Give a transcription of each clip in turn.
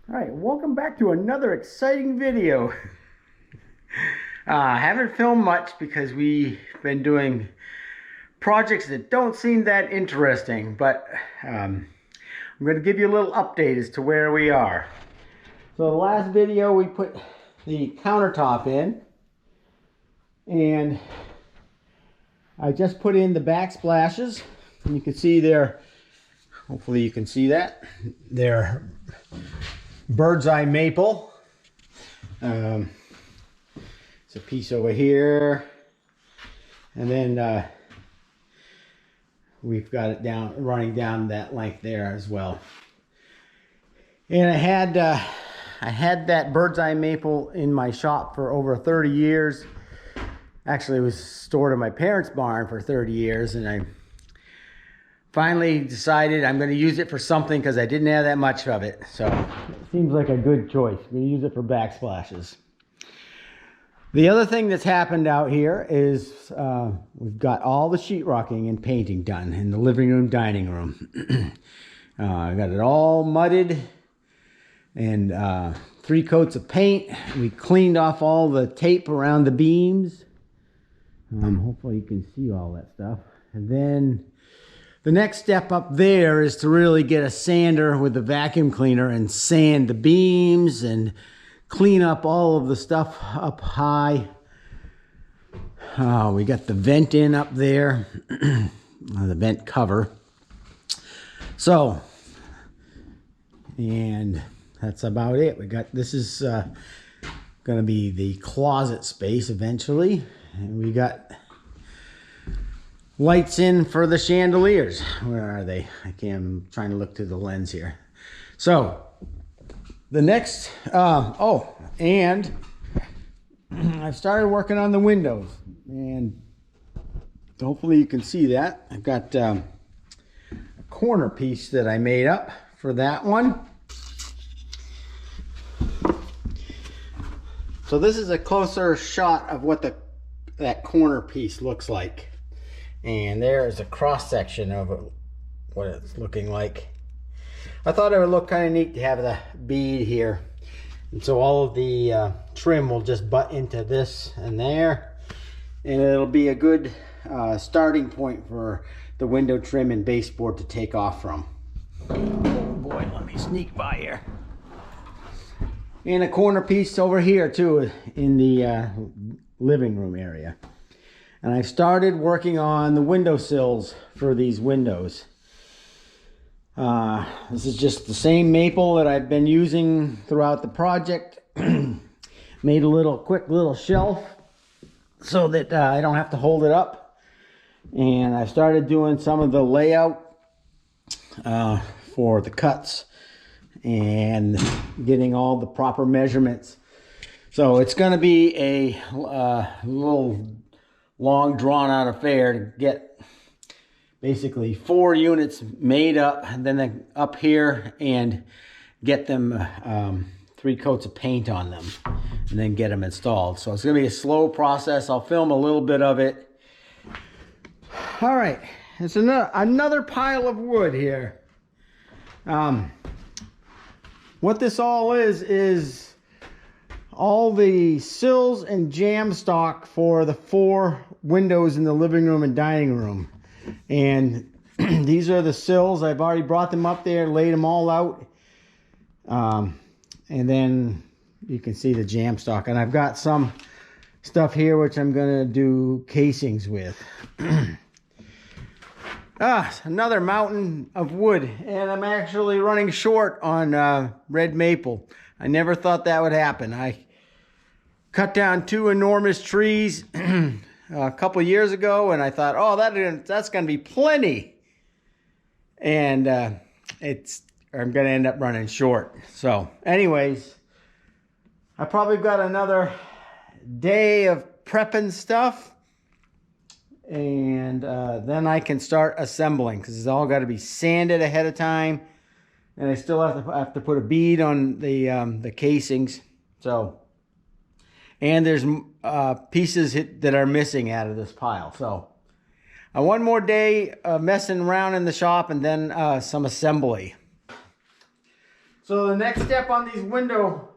All right, welcome back to another exciting video. I haven't filmed much because we've been doing projects that don't seem that interesting, but I'm going to give you a little update as to where we are. So the last video we put the countertop in, and I just put in the backsplashes, and you can see there, hopefully you can see that, they're birdseye maple. It's a piece over here, and then we've got it down, running down that length there as well. And I had that birdseye maple in my shop for over 30 years. Actually, it was stored in my parents' barn for 30 years, and I finally decided I'm going to use it for something because I didn't have that much of it. So it seems like a good choice. I'm going to use it for backsplashes. The other thing that's happened out here is we've got all the sheetrocking and painting done in the living room, dining room. I got it all mudded and 3 coats of paint. We cleaned off all the tape around the beams. Hopefully you can see all that stuff. And then the next step up there is to really get a sander with a vacuum cleaner and sand the beams and clean up all of the stuff up high. We got the vent in up there, the vent cover. So, and that's about it. We got, this is going to be the closet space eventually. And we got lights in for the chandeliers. Where are they? I'm trying to look through the lens here. So the next, oh, and I've started working on the windows, and hopefully you can see that. I've got a corner piece that I made up for that one. So this is a closer shot of what that corner piece looks like. And there is a cross section of what it's looking like. I thought it would look kind of neat to have the bead here. And so all of the trim will just butt into this and there. And it'll be a good starting point for the window trim and baseboard to take off from. Oh boy, let me sneak by here. And a corner piece over here too in the living room area. And I started working on the windowsills for these windows. This is just the same maple that I've been using throughout the project. Made a quick little shelf so that I don't have to hold it up. And I started doing some of the layout for the cuts and getting all the proper measurements. So it's going to be a little long drawn out affair to get basically 4 units made up, and then up here, and get them 3 coats of paint on them, and then get them installed. So it's going to be a slow process. I'll film a little bit of it. All right, it's another pile of wood here. What this all is all the sills and jam stock for the 4 windows in the living room and dining room. And these are the sills. I've already brought them up there, laid them all out. And then you can see the jam stock. And I've got some stuff here which I'm going to do casings with. Another mountain of wood. And I'm actually running short on red maple. I never thought that would happen. I cut down 2 enormous trees a couple years ago, and I thought, oh, that's going to be plenty. And I'm going to end up running short. So anyways, I probably got another day of prepping stuff, and then I can start assembling, because it's all got to be sanded ahead of time. And I still have to put a bead on the casings. So, and there's pieces that are missing out of this pile. So, one more day of messing around in the shop, and then some assembly. So the next step on these window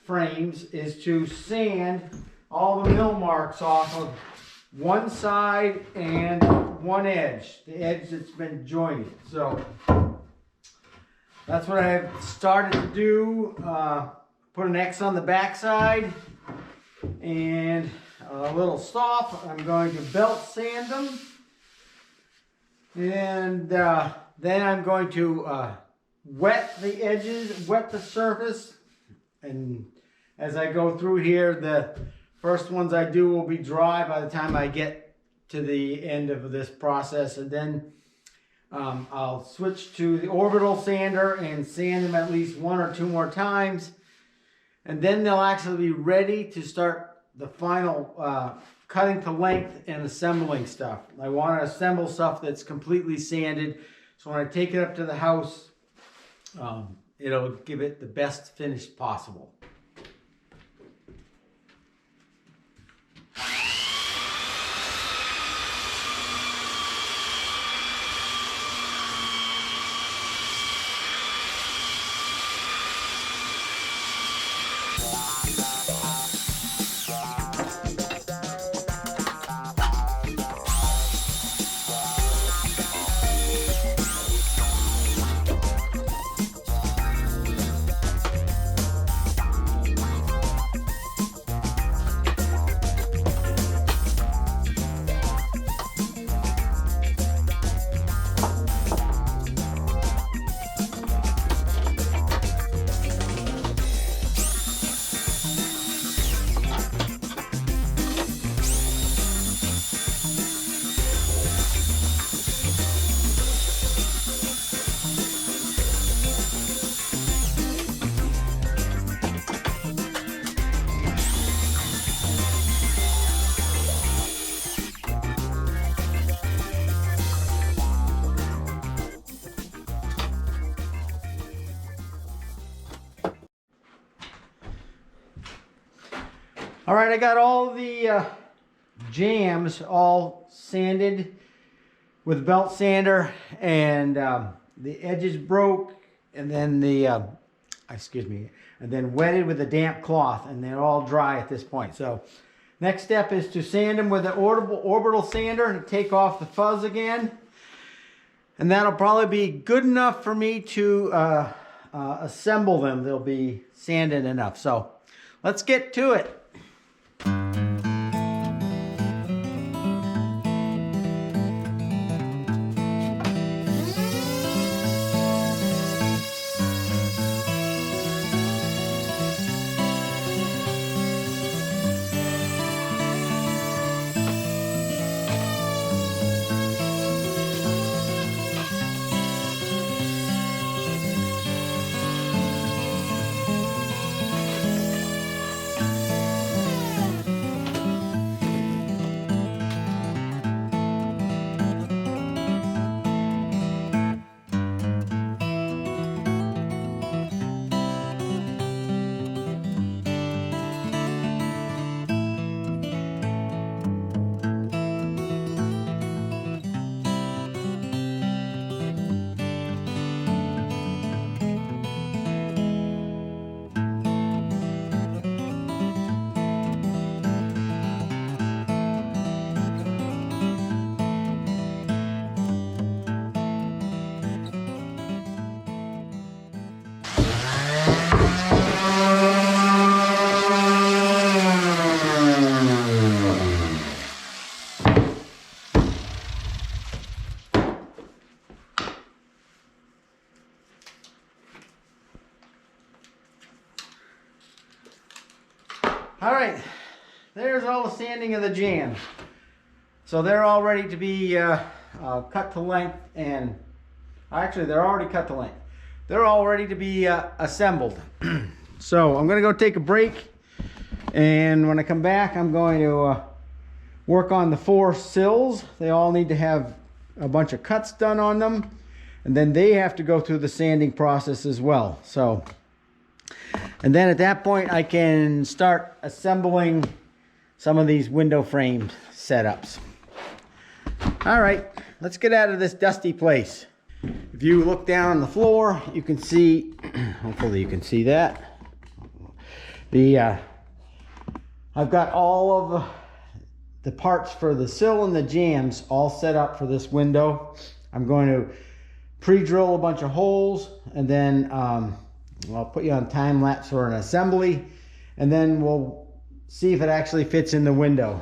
frames is to sand all the mill marks off of one side and one edge, the edge that's been jointed. So that's what I've started to do. Put an X on the back side and a little stop. I'm going to belt sand them, and then I'm going to wet the edges, wet the surface, and as I go through here, the first ones I do will be dry by the time I get to the end of this process, and then I'll switch to the orbital sander and sand them at least 1 or 2 more times, and then they'll actually be ready to start the final cutting to length and assembling stuff. I want to assemble stuff that's completely sanded, so when I take it up to the house, it'll give it the best finish possible. All right, I got all the jambs all sanded with a belt sander, and the edges broke, and then and then wetted with a damp cloth, and they're all dry at this point. So next step is to sand them with an orbital sander and take off the fuzz again, and that'll probably be good enough for me to assemble them. They'll be sanded enough. So let's get to it. All right, there's all the sanding of the jambs. So they're all ready to be cut to length, and actually they're already cut to length. They're all ready to be assembled. So I'm gonna go take a break, and when I come back, I'm going to work on the 4 sills. They all need to have a bunch of cuts done on them, and then they have to go through the sanding process as well. So, and then at that point, I can start assembling some of these window frame setups. All right, let's get out of this dusty place. If you look down on the floor, you can see, hopefully you can see that. I've got all of the parts for the sill and the jambs all set up for this window. I'm going to pre-drill a bunch of holes, and then I'll put you on time lapse for an assembly, and then we'll see if it actually fits in the window.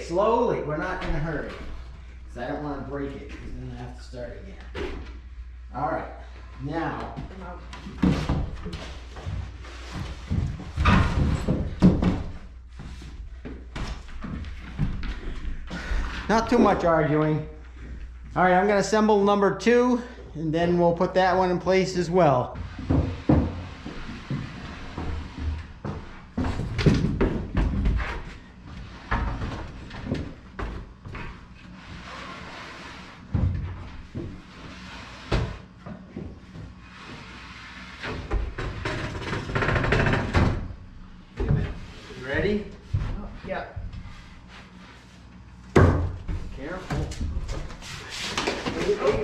Slowly, we're not in a hurry, because I don't want to break it, because then I have to start again. All right, now, not too much arguing. All right, I'm going to assemble number 2, and then we'll put that one in place as well. Ready? Oh, yeah. Careful.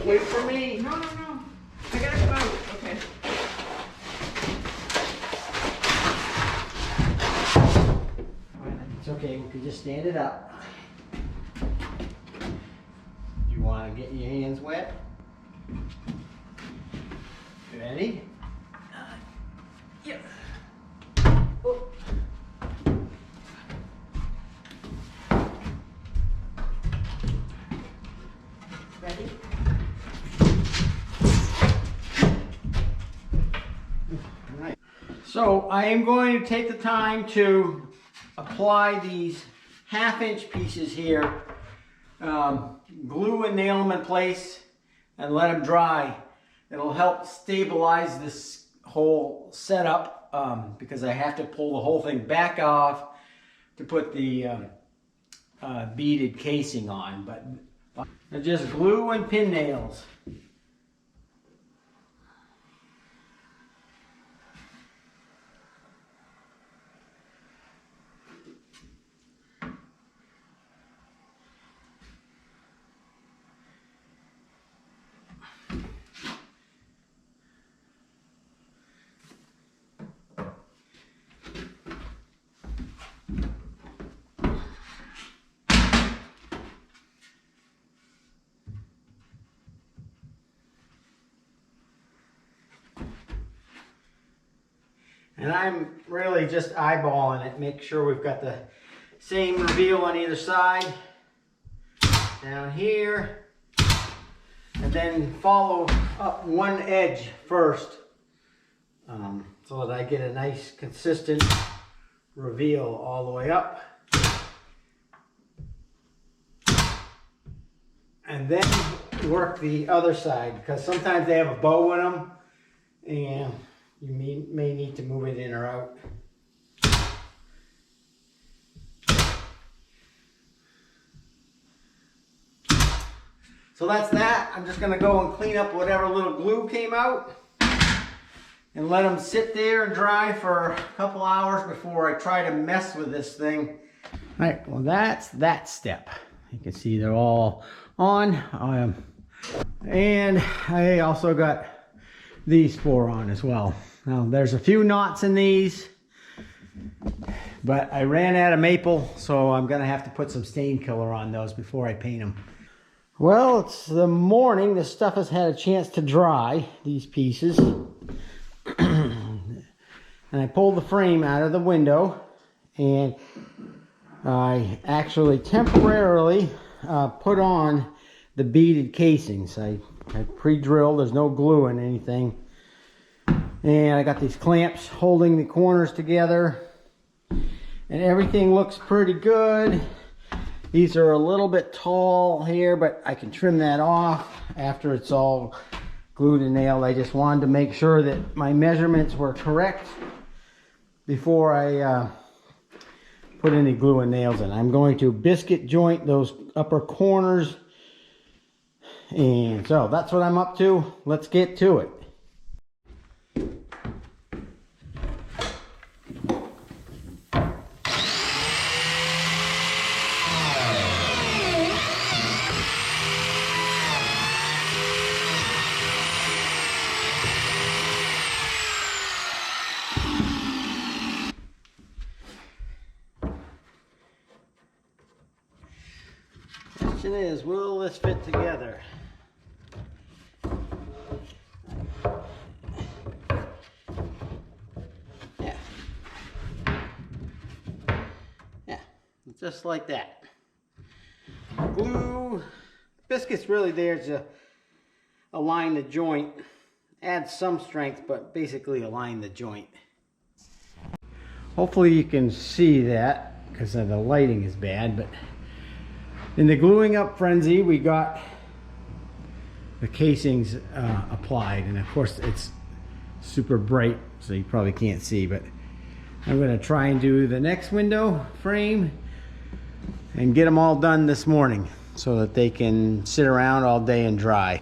Wait for me. No. I gotta come out. Okay. It's okay, we can just stand it up. You want to get your hands wet? Ready? Yeah. Oh. Ready? Alright. So I am going to take the time to apply these 1/2-inch pieces here, glue and nail them in place and let them dry. It'll help stabilize this whole setup because I have to pull the whole thing back off to put the beaded casing on, but they're just glue and pin nails. And I'm really just eyeballing it, make sure we've got the same reveal on either side. Down here. And then follow up one edge first. So that I get a nice consistent reveal all the way up. And then work the other side, because sometimes they have a bow in them and you may need to move it in or out. So that's that. I'm just going to go and clean up whatever little glue came out and let them sit there and dry for a couple hours before I try to mess with this thing. All right, well that's that step. You can see they're all on. And I also got these 4 on as well. Now there's a few knots in these, but I ran out of maple, so I'm gonna have to put some stain killer on those before I paint them. Well, it's the morning. This stuff has had a chance to dry, these pieces. And I pulled the frame out of the window, and I actually temporarily put on the beaded casings. I pre-drilled, there's no glue in anything. And I got these clamps holding the corners together. And everything looks pretty good. These are a little bit tall here, but I can trim that off after it's all glued and nailed. I just wanted to make sure that my measurements were correct before I put any glue and nails in. I'm going to biscuit joint those upper corners. And so that's what I'm up to. Let's get to it. Question is, will this fit together? Yeah, just like that. Glue, biscuit's really there to align the joint, add some strength, but basically align the joint. Hopefully you can see that because the lighting is bad, but in the gluing up frenzy, we got the casings applied, and of course it's super bright, so you probably can't see, but I'm going to try and do the next window frame and get them all done this morning so that they can sit around all day and dry.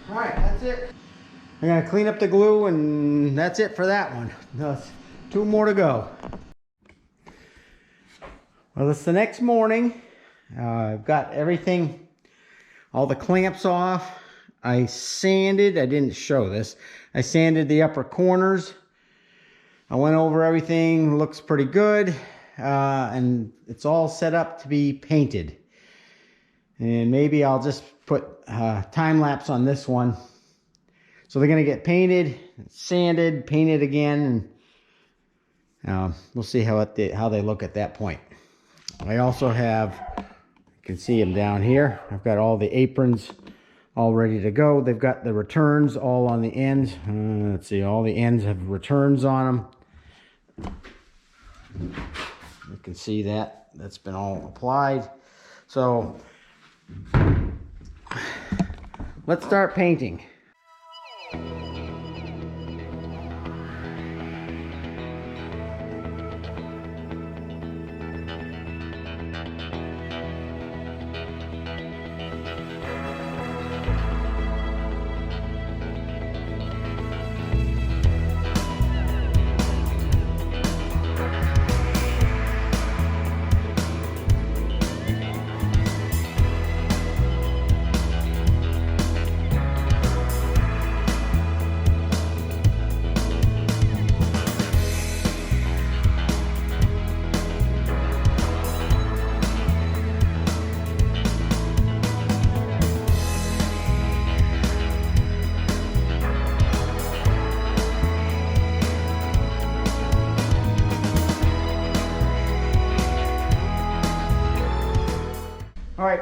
Alright, that's it. I'm going to clean up the glue, and that's it for that one. There's 2 more to go. Well, it's the next morning. I've got everything, all the clamps off. I sanded, I didn't show this, I sanded the upper corners. I went over everything, looks pretty good. And it's all set up to be painted. And maybe I'll just put time lapse on this one. So they're going to get painted, sanded, painted again, and we'll see how they look at that point. I also have, you can see them down here. I've got all the aprons all ready to go. They've got the returns all on the ends. Let's see, all the ends have returns on them. You can see that that's been all applied. So let's start painting.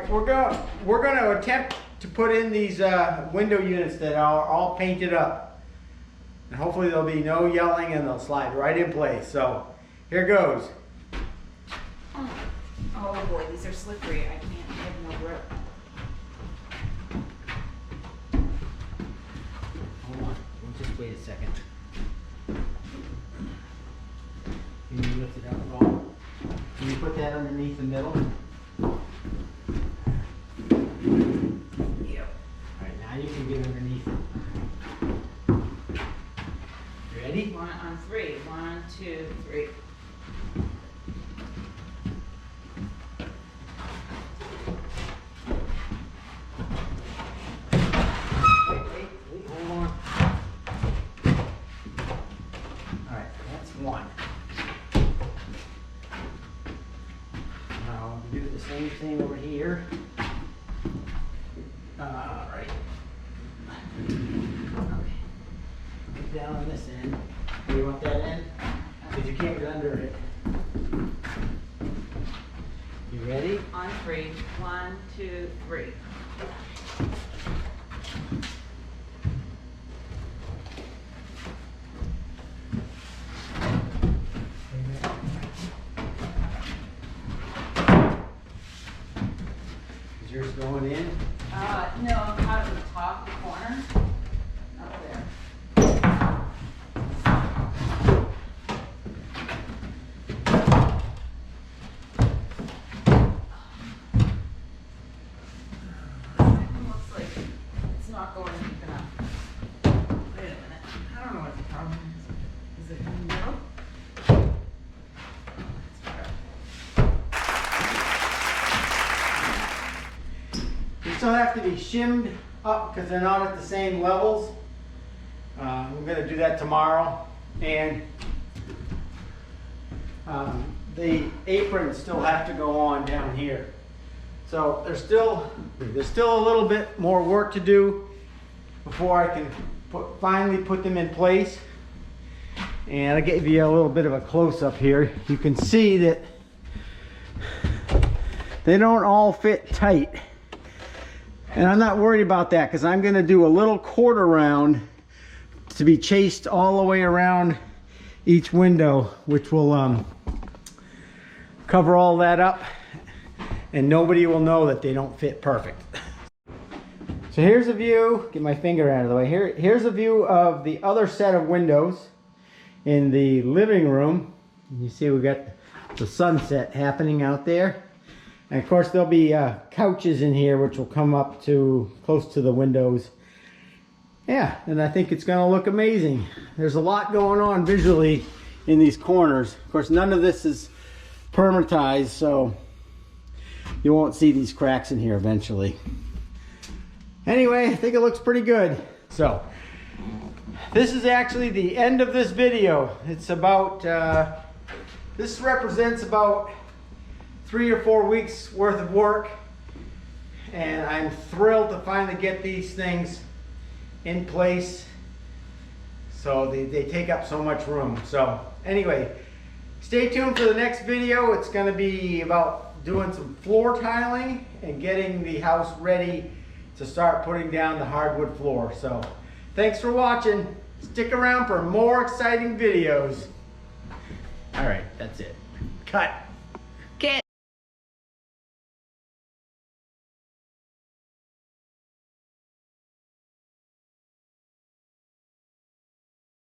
we're going to attempt to put in these window units that are all painted up. And hopefully there'll be no yelling and they'll slide right in place. So here goes. Oh boy, these are slippery. I have no grip. Hold on, we'll just wait a second. Can you lift it up at all? Can you put that underneath the middle? Yep. Alright, now you can get underneath it. Ready? On 3. 1, 2, 3. Wait, hold on. Alright, that's one. Now we'll do the same thing over here. Alright. Okay. Get down on this end. Do you want that end? Because you can't get under it. You ready? On 3. 1, 2, 3. Is yours going in? No, out of the top, the corner. Up there. Looks like it's not going deep enough. Wait a minute. I don't know what the problem is. Is it in the middle? It's better. They still have to be shimmed up because they're not at the same levels. We're going to do that tomorrow. And the aprons still have to go on down here. So there's still a little bit more work to do before I can finally put them in place. And I gave you a little bit of a close-up here. You can see that they don't all fit tight. And I'm not worried about that because I'm going to do a little quarter round to be chased all the way around each window, which will cover all that up and nobody will know that they don't fit perfect. So here's a view, get my finger out of the way. Here's a view of the other set of windows in the living room. You see we got the sunset happening out there. And of course there'll be couches in here which will come up to close to the windows. Yeah, and I think it's going to look amazing. There's a lot going on visually in these corners. Of course none of this is permatized, so you won't see these cracks in here eventually. Anyway, I think it looks pretty good. So this is actually the end of this video. It's about this represents about 3 or 4 weeks worth of work, and I'm thrilled to finally get these things in place. So they take up so much room. So anyway, stay tuned for the next video. It's going to be about doing some floor tiling and getting the house ready to start putting down the hardwood floor. So thanks for watching. Stick around for more exciting videos. All right, that's it. Cut.